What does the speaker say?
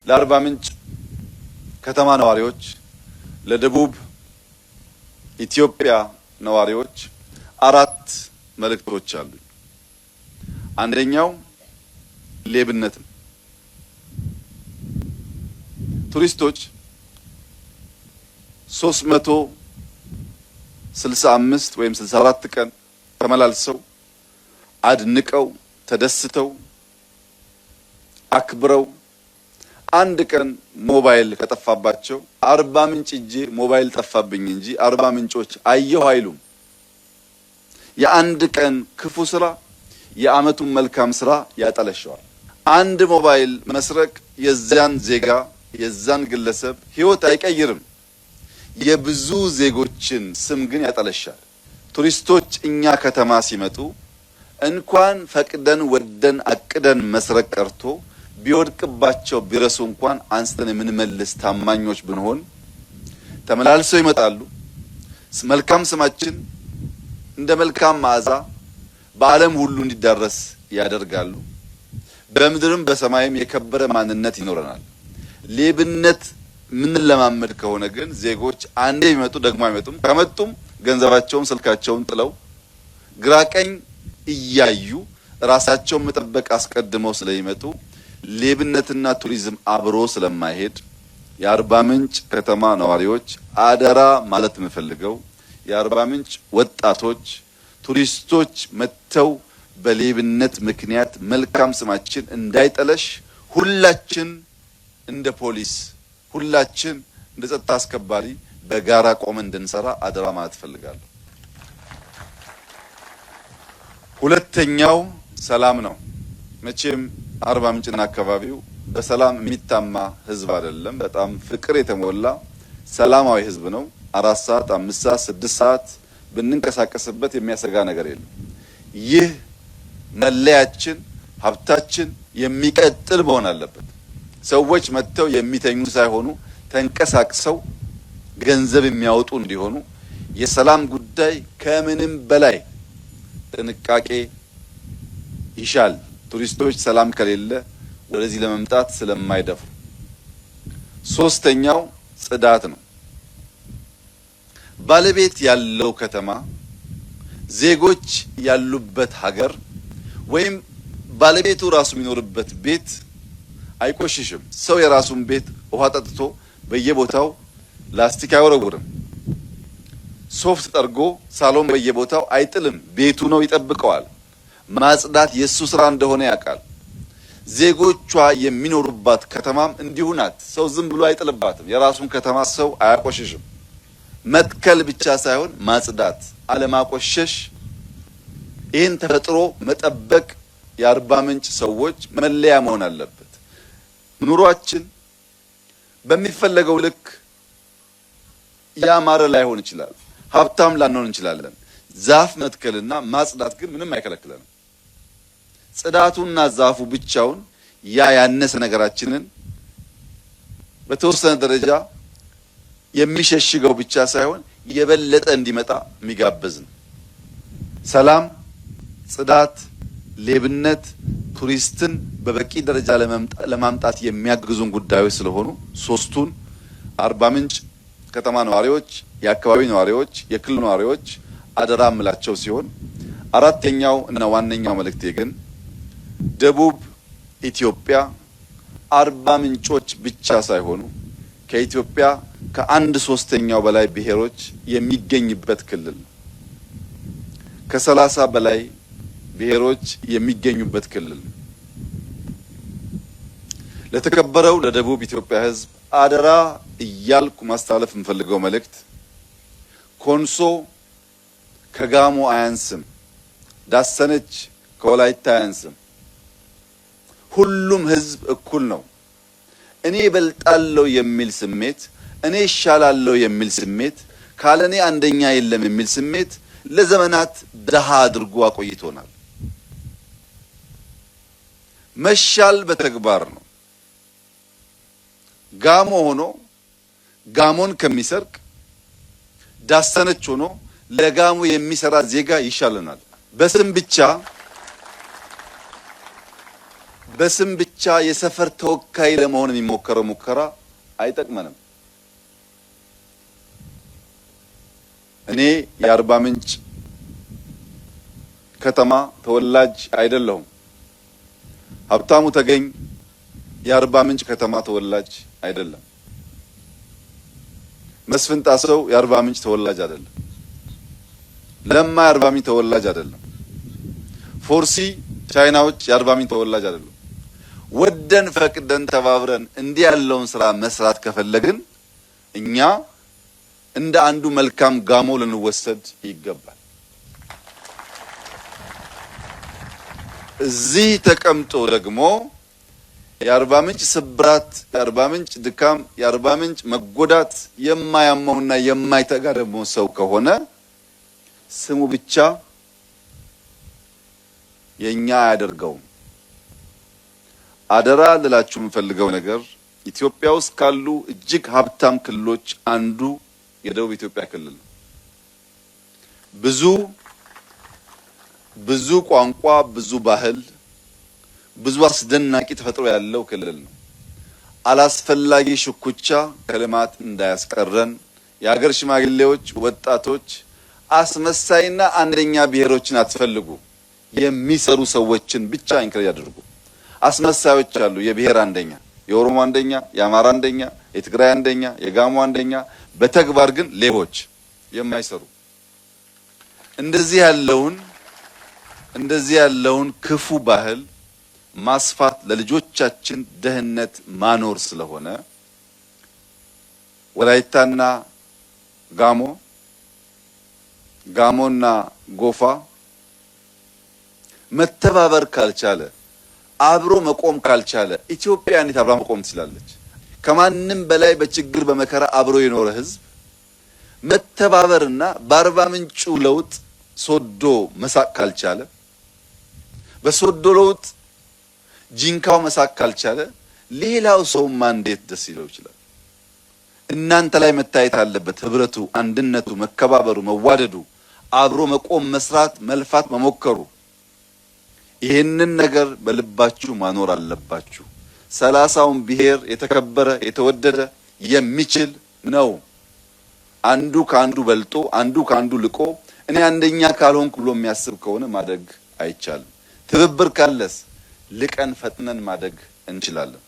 ለአርባ ምንጭ ከተማ ነዋሪዎች፣ ለደቡብ ኢትዮጵያ ነዋሪዎች አራት መልእክቶች አሉ። አንደኛው ሌብነት ነው። ቱሪስቶች 365 ወይም 64 ቀን ተመላልሰው አድንቀው ተደስተው አክብረው አንድ ቀን ሞባይል ከጠፋባቸው አርባ ምንጭ እጄ ሞባይል ጠፋብኝ እንጂ አርባ ምንጮች አየሁ አይሉም። የአንድ ቀን ክፉ ስራ የዓመቱን መልካም ስራ ያጠለሸዋል። አንድ ሞባይል መስረቅ የዛን ዜጋ የዛን ግለሰብ ህይወት አይቀይርም፣ የብዙ ዜጎችን ስም ግን ያጠለሻል። ቱሪስቶች እኛ ከተማ ሲመጡ እንኳን ፈቅደን ወደን አቅደን መስረቅ ቀርቶ ቢወድቅባቸው ቢረሱ እንኳን አንስተን የምንመልስ ታማኞች ብንሆን ተመላልሰው ይመጣሉ። መልካም ስማችን እንደ መልካም መዓዛ በዓለም ሁሉ እንዲዳረስ ያደርጋሉ። በምድርም በሰማይም የከበረ ማንነት ይኖረናል። ሌብነት ምን ለማመድ ከሆነ ግን ዜጎች አንዴ ቢመጡ ደግሞ አይመጡም። ከመጡም ገንዘባቸውን ስልካቸውን ጥለው ግራቀኝ እያዩ ራሳቸውን መጠበቅ አስቀድመው ስለሚመጡ ሌብነትና ቱሪዝም አብሮ ስለማይሄድ የአርባ ምንጭ ከተማ ነዋሪዎች አደራ ማለት የምፈልገው የአርባ ምንጭ ወጣቶች ቱሪስቶች መጥተው በሌብነት ምክንያት መልካም ስማችን እንዳይጠለሽ ሁላችን እንደ ፖሊስ ሁላችን እንደ ጸጥታ አስከባሪ በጋራ ቆመን እንድንሰራ አደራ ማለት እፈልጋለሁ። ሁለተኛው ሰላም ነው። መቼም አርባ ምንጭና አካባቢው በሰላም የሚታማ ህዝብ አይደለም። በጣም ፍቅር የተሞላ ሰላማዊ ህዝብ ነው። 4 ሰዓት 5 ሰዓት 6 ሰዓት ብንንቀሳቀስበት የሚያሰጋ ነገር የለም። ይህ መለያችን ሀብታችን የሚቀጥል መሆን አለበት። ሰዎች መጥተው የሚተኙ ሳይሆኑ ተንቀሳቅሰው ገንዘብ የሚያወጡ እንዲሆኑ የሰላም ጉዳይ ከምንም በላይ ጥንቃቄ ይሻል። ቱሪስቶች ሰላም ከሌለ ወደዚህ ለመምጣት ስለማይደፉ። ሶስተኛው ጽዳት ነው። ባለቤት ያለው ከተማ ዜጎች ያሉበት ሀገር ወይም ባለቤቱ ራሱ የሚኖርበት ቤት አይቆሽሽም። ሰው የራሱን ቤት ውሃ ጠጥቶ በየቦታው ላስቲክ አይወረውርም። ሶፍት ጠርጎ ሳሎን በየቦታው አይጥልም። ቤቱ ነው ይጠብቀዋል። ማጽዳት የሱ ስራ እንደሆነ ያውቃል። ዜጎቿ የሚኖሩባት ከተማም እንዲሁ ናት። ሰው ዝም ብሎ አይጥልባትም። የራሱን ከተማ ሰው አያቆሽሽም። መትከል ብቻ ሳይሆን ማጽዳት፣ አለማቆሸሽ፣ ይህን ተፈጥሮ መጠበቅ የአርባ ምንጭ ሰዎች መለያ መሆን አለበት። ኑሯችን በሚፈለገው ልክ ያማረ ላይሆን ይችላል። ሀብታም ላንሆን እንችላለን። ዛፍ መትከልና ማጽዳት ግን ምንም አይከለክለንም። ጽዳቱና ዛፉ ብቻውን ያነሰ ነገራችንን በተወሰነ ደረጃ የሚሸሽገው ብቻ ሳይሆን የበለጠ እንዲመጣ የሚጋብዝ ነው። ሰላም፣ ጽዳት፣ ሌብነት ቱሪስትን በበቂ ደረጃ ለማምጣት የሚያግዙን ጉዳዮች ስለሆኑ ሶስቱን አርባ ምንጭ ከተማ ነዋሪዎች፣ የአካባቢ ነዋሪዎች፣ የክልል ነዋሪዎች አደራ ምላቸው ሲሆን አራተኛው እና ዋነኛው መልእክቴ ግን ደቡብ ኢትዮጵያ አርባ ምንጮች ብቻ ሳይሆኑ ከኢትዮጵያ ከ1/3 በላይ ብሔሮች የሚገኝበት ክልል ነው። ከ30 በላይ ብሔሮች የሚገኙበት ክልል ነው። ለተከበረው ለደቡብ ኢትዮጵያ ሕዝብ አደራ እያልኩ ማስተላለፍ የምፈልገው መልእክት ኮንሶ ከጋሞ አያንስም፣ ዳሰነች ከወላይታ አያንስም። ሁሉም ሕዝብ እኩል ነው። እኔ እበልጣለሁ የሚል ስሜት፣ እኔ እሻላለሁ የሚል ስሜት፣ ካለኔ አንደኛ የለም የሚል ስሜት ለዘመናት ደሃ አድርጎ አቆይቶናል። መሻል በተግባር ነው። ጋሞ ሆኖ ጋሞን ከሚሰርቅ ዳሰነች ሆኖ ለጋሞ የሚሰራ ዜጋ ይሻለናል። በስም ብቻ የሰፈር ተወካይ ለመሆን የሚሞከረው ሙከራ አይጠቅመንም። እኔ የአርባ ምንጭ ከተማ ተወላጅ አይደለሁም። ሀብታሙ ተገኝ የአርባ ምንጭ ከተማ ተወላጅ አይደለም። መስፍን ጣሰው የአርባ ምንጭ ተወላጅ አይደለም። ለማ የአርባ ምንጭ ተወላጅ አይደለም። ፎርሲ ቻይናዎች የአርባ ምንጭ ተወላጅ አይደለም። ወደን ፈቅደን ተባብረን እንዲህ ያለውን ስራ መስራት ከፈለግን እኛ እንደ አንዱ መልካም ጋሞ ልንወሰድ ይገባል። እዚህ ተቀምጦ ደግሞ የአርባ ምንጭ ስብራት፣ የአርባ ምንጭ ድካም፣ የአርባ ምንጭ መጎዳት የማያመውና የማይተጋ ደግሞ ሰው ከሆነ ስሙ ብቻ የኛ አያደርገውም። አደራ ልላችሁ የምፈልገው ነገር ኢትዮጵያ ውስጥ ካሉ እጅግ ሀብታም ክልሎች አንዱ የደቡብ ኢትዮጵያ ክልል ነው። ብዙ ቋንቋ፣ ብዙ ባህል፣ ብዙ አስደናቂ ተፈጥሮ ያለው ክልል ነው። አላስፈላጊ ሽኩቻ ከልማት እንዳያስቀረን የሀገር ሽማግሌዎች፣ ወጣቶች አስመሳይና አንደኛ ብሔሮችን አትፈልጉ። የሚሰሩ ሰዎችን ብቻ ኢንከሬጅ አድርጉ። አስመሳዮች አሉ። የብሔር አንደኛ፣ የኦሮሞ አንደኛ፣ የአማራ አንደኛ፣ የትግራይ አንደኛ፣ የጋሞ አንደኛ፣ በተግባር ግን ሌቦች የማይሰሩ እንደዚህ ያለውን ክፉ ባህል ማስፋት ለልጆቻችን ደህንነት ማኖር ስለሆነ ወላይታና ጋሞና ጎፋ መተባበር ካልቻለ አብሮ መቆም ካልቻለ ኢትዮጵያ እንዴት አብራ መቆም ትችላለች? ከማንም በላይ በችግር በመከራ አብሮ የኖረ ህዝብ መተባበርና በአርባ ምንጩ ለውጥ ሶዶ መሳቅ ካልቻለ፣ በሶዶ ለውጥ ጂንካው መሳቅ ካልቻለ ሌላው ሰውማ እንዴት ደስ ይለው ይችላል? እናንተ ላይ መታየት አለበት ህብረቱ፣ አንድነቱ፣ መከባበሩ፣ መዋደዱ፣ አብሮ መቆም፣ መስራት፣ መልፋት፣ መሞከሩ። ይሄንን ነገር በልባችሁ ማኖር አለባችሁ። 30ውን ብሔር የተከበረ የተወደደ የሚችል ነው። አንዱ ካንዱ በልጦ አንዱ ካንዱ ልቆ እኔ አንደኛ ካልሆንኩ ብሎ የሚያስብ ከሆነ ማደግ አይቻልም። ትብብር ካለስ ልቀን ፈጥነን ማደግ እንችላለን።